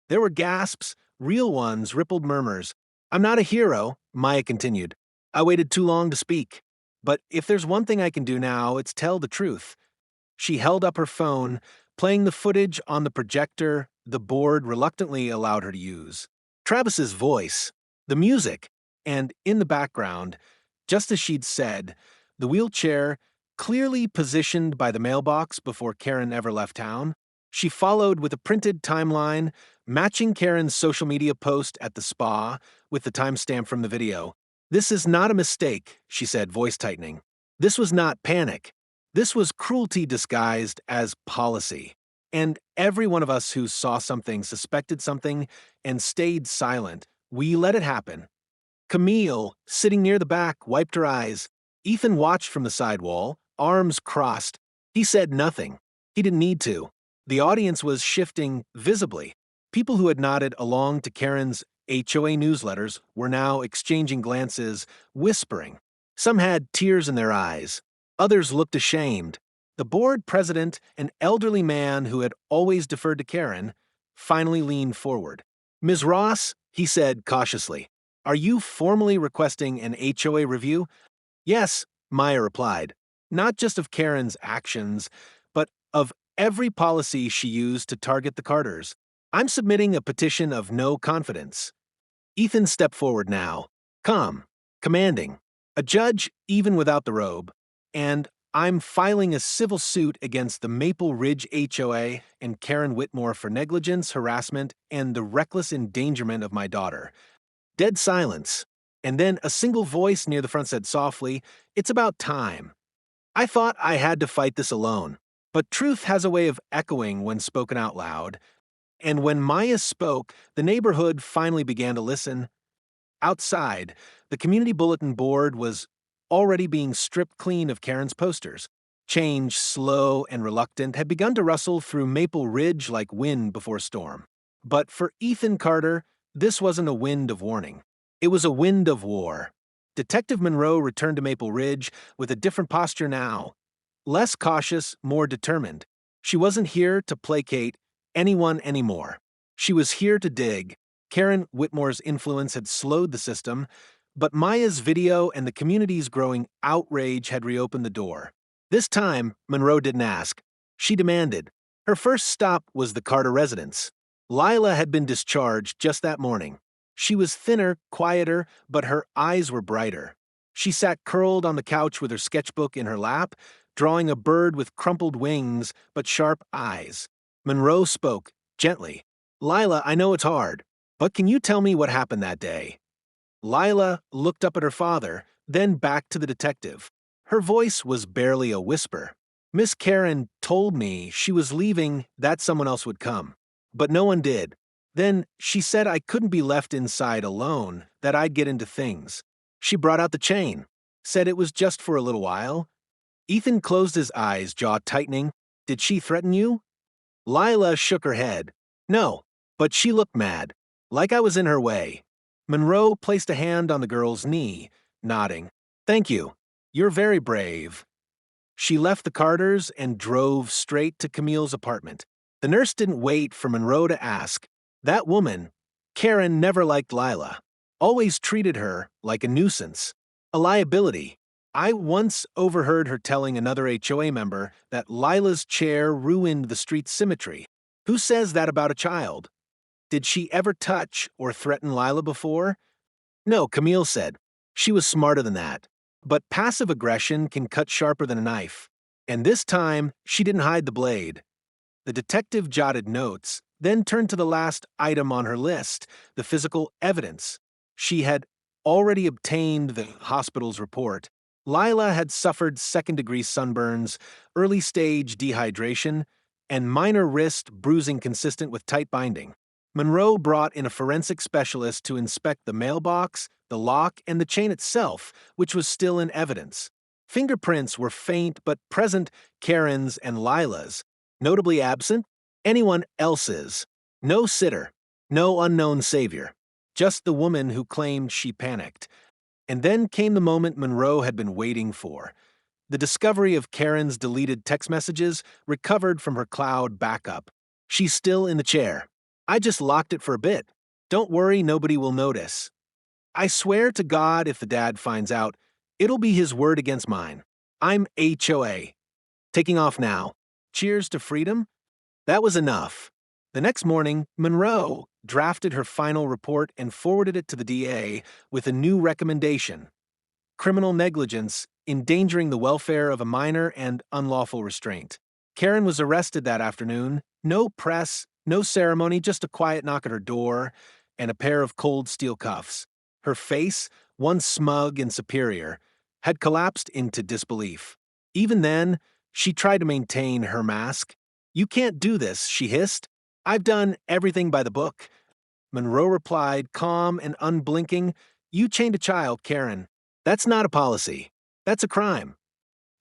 Speaker 1: There were gasps, real ones, rippled murmurs. I'm not a hero, Maya continued. I waited too long to speak. But if there's one thing I can do now, it's tell the truth. She held up her phone, playing the footage on the projector the board reluctantly allowed her to use. Travis's voice, the music, and in the background, just as she'd said, the wheelchair, clearly positioned by the mailbox before Karen ever left town. She followed with a printed timeline, matching Karen's social media post at the spa with the timestamp from the video. This is not a mistake, she said, voice tightening. This was not panic. This was cruelty disguised as policy. And every one of us who saw something, suspected something, and stayed silent, we let it happen. Camille, sitting near the back, wiped her eyes. Ethan watched from the side wall, arms crossed. He said nothing. He didn't need to. The audience was shifting visibly. People who had nodded along to Karen's HOA newsletters were now exchanging glances, whispering. Some had tears in their eyes. Others looked ashamed. The board president, an elderly man who had always deferred to Karen, finally leaned forward. Ms. Ross, he said cautiously, are you formally requesting an HOA review? Yes, Maya replied. Not just of Karen's actions, but of every policy she used to target the Carters. I'm submitting a petition of no confidence. Ethan stepped forward now, calm, commanding, a judge even without the robe, and I'm filing a civil suit against the Maple Ridge HOA and Karen Whitmore for negligence, harassment, and the reckless endangerment of my daughter. Dead silence, and then a single voice near the front said softly, it's about time. I thought I had to fight this alone, but truth has a way of echoing when spoken out loud, and when Maya spoke, the neighborhood finally began to listen. Outside, the community bulletin board was already being stripped clean of Karen's posters. Change, slow and reluctant, had begun to rustle through Maple Ridge like wind before storm. But for Ethan Carter, this wasn't a wind of warning. It was a wind of war. Detective Monroe returned to Maple Ridge with a different posture now. Less cautious, more determined. She wasn't here to placate anyone anymore. She was here to dig. Karen Whitmore's influence had slowed the system, but Maya's video and the community's growing outrage had reopened the door. This time, Monroe didn't ask. She demanded. Her first stop was the Carter residence. Lila had been discharged just that morning. She was thinner, quieter, but her eyes were brighter. She sat curled on the couch with her sketchbook in her lap, drawing a bird with crumpled wings but sharp eyes. Monroe spoke, gently. Lila, I know it's hard, but can you tell me what happened that day? Lila looked up at her father, then back to the detective. Her voice was barely a whisper. Miss Karen told me she was leaving, that someone else would come. But no one did. Then she said I couldn't be left inside alone, that I'd get into things. She brought out the chain, said it was just for a little while. Ethan closed his eyes, jaw tightening. Did she threaten you? Lila shook her head. No, but she looked mad, like I was in her way. Monroe placed a hand on the girl's knee, nodding. Thank you. You're very brave. She left the Carters and drove straight to Camille's apartment. The nurse didn't wait for Monroe to ask. That woman, Karen, never liked Lila. Always treated her like a nuisance, a liability. I once overheard her telling another HOA member that Lila's chair ruined the street's symmetry. Who says that about a child? Did she ever touch or threaten Lila before? No, Camille said. She was smarter than that. But passive aggression can cut sharper than a knife. And this time, she didn't hide the blade. The detective jotted notes, then turned to the last item on her list, the physical evidence. She had already obtained the hospital's report. Lila had suffered second-degree sunburns, early-stage dehydration, and minor wrist bruising consistent with tight binding. Monroe brought in a forensic specialist to inspect the mailbox, the lock, and the chain itself, which was still in evidence. Fingerprints were faint but present, Karen's and Lila's. Notably absent, anyone else's. No sitter, no unknown savior. Just the woman who claimed she panicked. And then came the moment Monroe had been waiting for. The discovery of Karen's deleted text messages recovered from her cloud backup. She's still in the chair. I just locked it for a bit. Don't worry, nobody will notice. I swear to God, if the dad finds out, it'll be his word against mine. I'm HOA. Taking off now. Cheers to freedom? That was enough. The next morning, Monroe drafted her final report and forwarded it to the DA with a new recommendation: criminal negligence, endangering the welfare of a minor, and unlawful restraint. Karen was arrested that afternoon. No press, no ceremony, just a quiet knock at her door and a pair of cold steel cuffs. Her face, once smug and superior, had collapsed into disbelief. Even then, she tried to maintain her mask. You can't do this, she hissed. I've done everything by the book. Monroe replied, calm and unblinking, You chained a child, Karen. That's not a policy. That's a crime.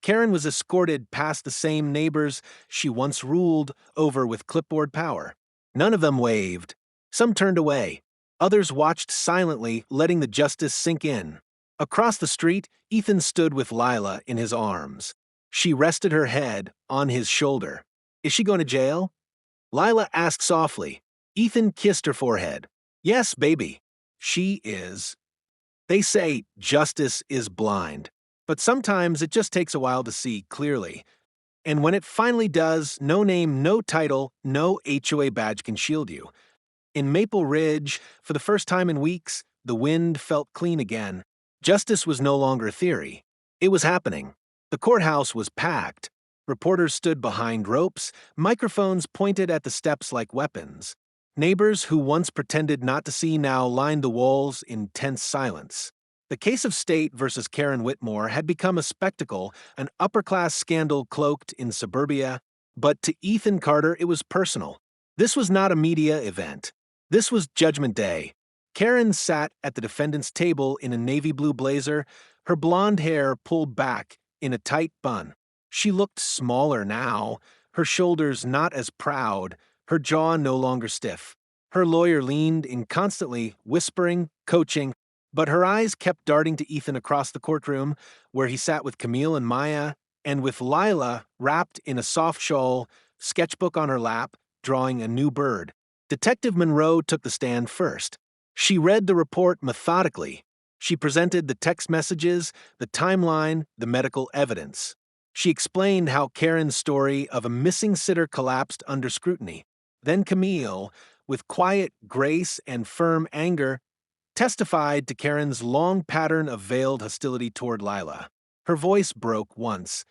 Speaker 1: Karen was escorted past the same neighbors she once ruled over with clipboard power. None of them waved. Some turned away. Others watched silently, letting the justice sink in. Across the street, Ethan stood with Lila in his arms. She rested her head on his shoulder. Is she going to jail? Lila asked softly. Ethan kissed her forehead. Yes, baby. She is. They say justice is blind, but sometimes it just takes a while to see clearly. And when it finally does, no name, no title, no HOA badge can shield you. In Maple Ridge, for the first time in weeks, the wind felt clean again. Justice was no longer a theory. It was happening. The courthouse was packed. Reporters stood behind ropes, microphones pointed at the steps like weapons. Neighbors who once pretended not to see now lined the walls in tense silence. The case of State versus Karen Whitmore had become a spectacle, an upper-class scandal cloaked in suburbia, but to Ethan Carter it was personal. This was not a media event. This was Judgment Day. Karen sat at the defendant's table in a navy blue blazer, her blonde hair pulled back in a tight bun. She looked smaller now, her shoulders not as proud, her jaw no longer stiff. Her lawyer leaned in constantly, whispering, coaching, but her eyes kept darting to Ethan across the courtroom, where he sat with Camille and Maya, and with Lila wrapped in a soft shawl, sketchbook on her lap, drawing a new bird. Detective Monroe took the stand first. She read the report methodically. She presented the text messages, the timeline, the medical evidence. She explained how Karen's story of a missing sitter collapsed under scrutiny. Then Camille, with quiet grace and firm anger, testified to Karen's long pattern of veiled hostility toward Lila. Her voice broke once,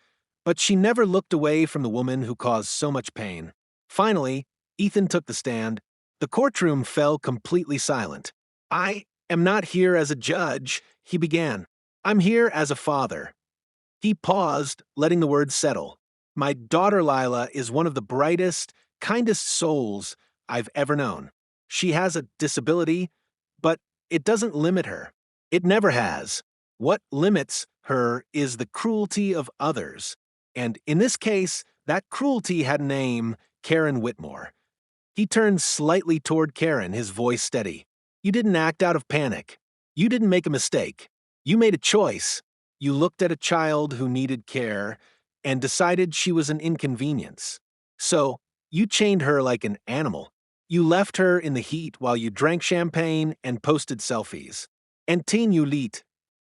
Speaker 1: but she never looked away from the woman who caused so much pain. Finally, Ethan took the stand. The courtroom fell completely silent. I am not here as a judge, he began. I'm here as a father. He paused, letting the words settle. My daughter Lila is one of the brightest, kindest souls I've ever known. She has a disability, but it doesn't limit her. It never has. What limits her is the cruelty of others. And in this case, that cruelty had a name, Karen Whitmore. He turned slightly toward Karen, his voice steady. You didn't act out of panic. You didn't make a mistake. You made a choice. You looked at a child who needed care and decided she was an inconvenience. So, you chained her like an animal. You left her in the heat while you drank champagne and posted selfies. And teen you leet.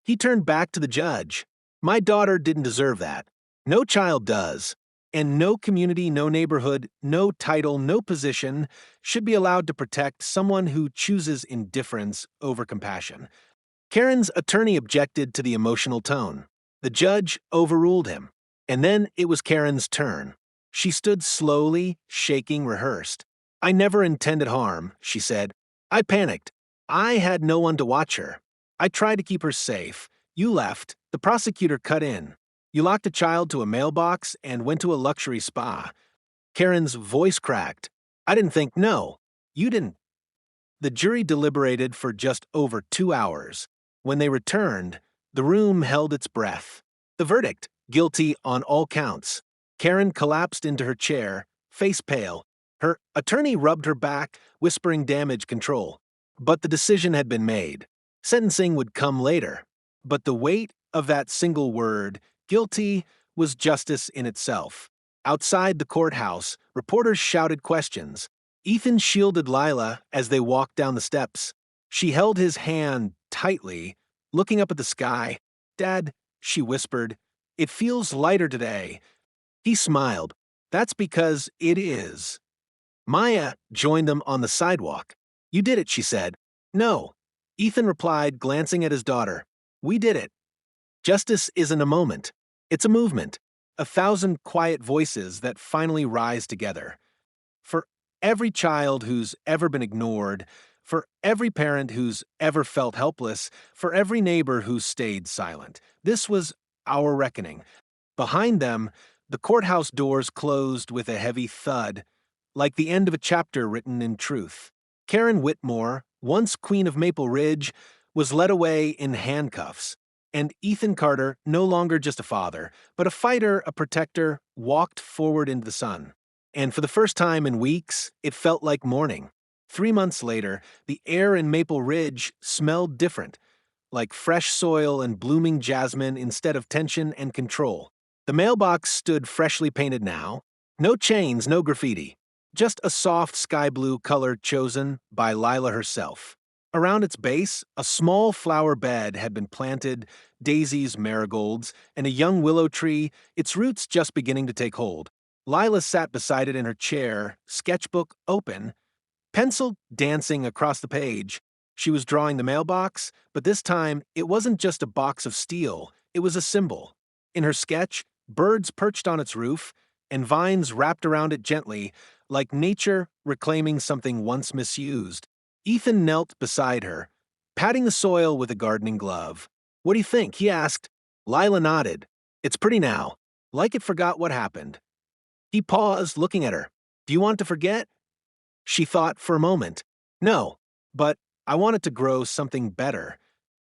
Speaker 1: He turned back to the judge. My daughter didn't deserve that. No child does. And no community, no neighborhood, no title, no position should be allowed to protect someone who chooses indifference over compassion. Karen's attorney objected to the emotional tone. The judge overruled him. And then it was Karen's turn. She stood slowly, shaking, rehearsed. I never intended harm, she said. I panicked. I had no one to watch her. I tried to keep her safe. You left. The prosecutor cut in. You locked a child to a mailbox and went to a luxury spa. Karen's voice cracked. I didn't think, no. You didn't. The jury deliberated for just over 2 hours. When they returned, the room held its breath. The verdict, guilty on all counts. Karen collapsed into her chair, face pale. Her attorney rubbed her back, whispering damage control. But the decision had been made. Sentencing would come later. But the weight of that single word, guilty, was justice in itself. Outside the courthouse, reporters shouted questions. Ethan shielded Lila as they walked down the steps. She held his hand tightly, looking up at the sky. Dad, she whispered, it feels lighter today. He smiled. That's because it is. Maya joined them on the sidewalk. You did it, she said. No. Ethan replied, glancing at his daughter. We did it. Justice isn't a moment. It's a movement. 1,000 quiet voices that finally rise together. For every child who's ever been ignored, for every parent who's ever felt helpless, for every neighbor who's stayed silent. This was our reckoning. Behind them, the courthouse doors closed with a heavy thud, like the end of a chapter written in truth. Karen Whitmore, once Queen of Maple Ridge, was led away in handcuffs. And Ethan Carter, no longer just a father, but a fighter, a protector, walked forward into the sun. And for the first time in weeks, it felt like morning. 3 months later, the air in Maple Ridge smelled different, like fresh soil and blooming jasmine instead of tension and control. The mailbox stood freshly painted now. No chains, no graffiti. Just a soft sky blue color chosen by Lila herself. Around its base, a small flower bed had been planted, daisies, marigolds, and a young willow tree, its roots just beginning to take hold. Lila sat beside it in her chair, sketchbook open, pencil dancing across the page. She was drawing the mailbox, but this time it wasn't just a box of steel, it was a symbol. In her sketch, birds perched on its roof, and vines wrapped around it gently, like nature reclaiming something once misused. Ethan knelt beside her, patting the soil with a gardening glove. What do you think? He asked. Lila nodded. It's pretty now. Like it forgot what happened. He paused, looking at her. Do you want to forget? She thought for a moment. No, but I want it to grow something better.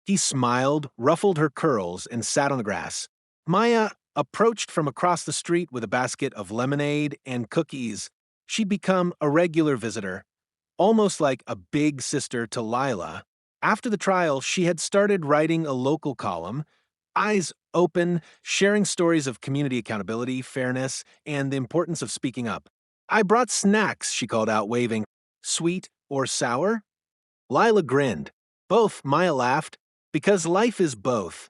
Speaker 1: He smiled, ruffled her curls, and sat on the grass. Maya approached from across the street with a basket of lemonade and cookies. She'd become a regular visitor, almost like a big sister to Lila. After the trial, she had started writing a local column, eyes open, sharing stories of community accountability, fairness, and the importance of speaking up. I brought snacks, she called out, waving. Sweet or sour? Lila grinned. Both, Maya laughed. Because life is both.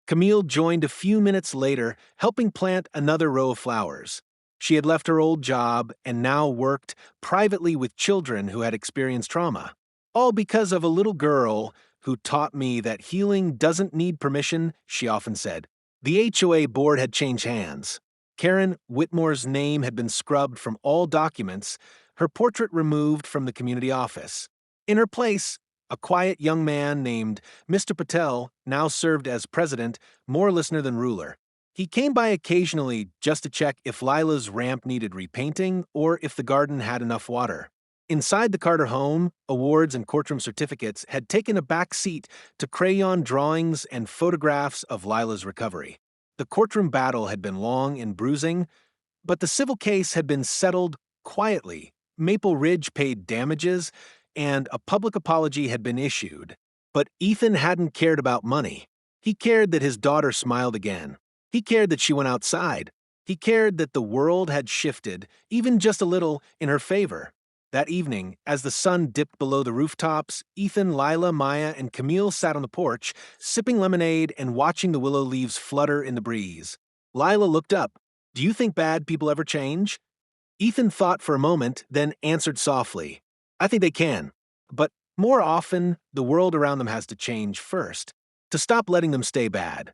Speaker 1: Camille joined a few minutes later, helping plant another row of flowers. She had left her old job and now worked privately with children who had experienced trauma. All because of a little girl who taught me that healing doesn't need permission, she often said. The HOA board had changed hands. Karen Whitmore's name had been scrubbed from all documents, her portrait removed from the community office. In her place, a quiet young man named Mr. Patel now served as president, more listener than ruler. He came by occasionally just to check if Lila's ramp needed repainting or if the garden had enough water. Inside the Carter home, awards and courtroom certificates had taken a back seat to crayon drawings and photographs of Lila's recovery. The courtroom battle had been long and bruising, But the civil case had been settled quietly. Maple Ridge paid damages, and a public apology had been issued. But Ethan hadn't cared about money. He cared that his daughter smiled again. He cared that she went outside. He cared that the world had shifted, even just a little, in her favor. That evening, as the sun dipped below the rooftops, Ethan, Lila, Maya, and Camille sat on the porch, sipping lemonade and watching the willow leaves flutter in the breeze. Lila looked up. "Do you think bad people ever change?" Ethan thought for a moment, then answered softly, "I think they can. But more often, the world around them has to change first, to stop letting them stay bad."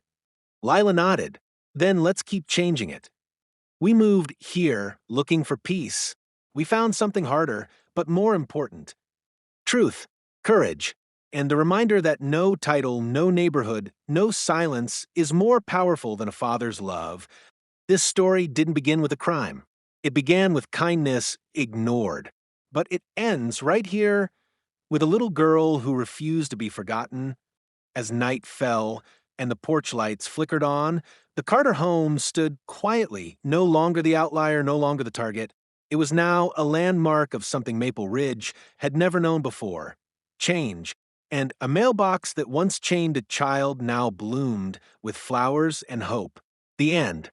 Speaker 1: Lila nodded. "Then let's keep changing it." We moved here looking for peace. We found something harder, but more important: truth, courage, and the reminder that no title, no neighborhood, no silence is more powerful than a father's love. This story didn't begin with a crime. It began with kindness ignored. But it ends right here with a little girl who refused to be forgotten. As night fell and the porch lights flickered on, the Carter home stood quietly, no longer the outlier, no longer the target. It was now a landmark of something Maple Ridge had never known before: change. And a mailbox that once chained a child now bloomed with flowers and hope. The end.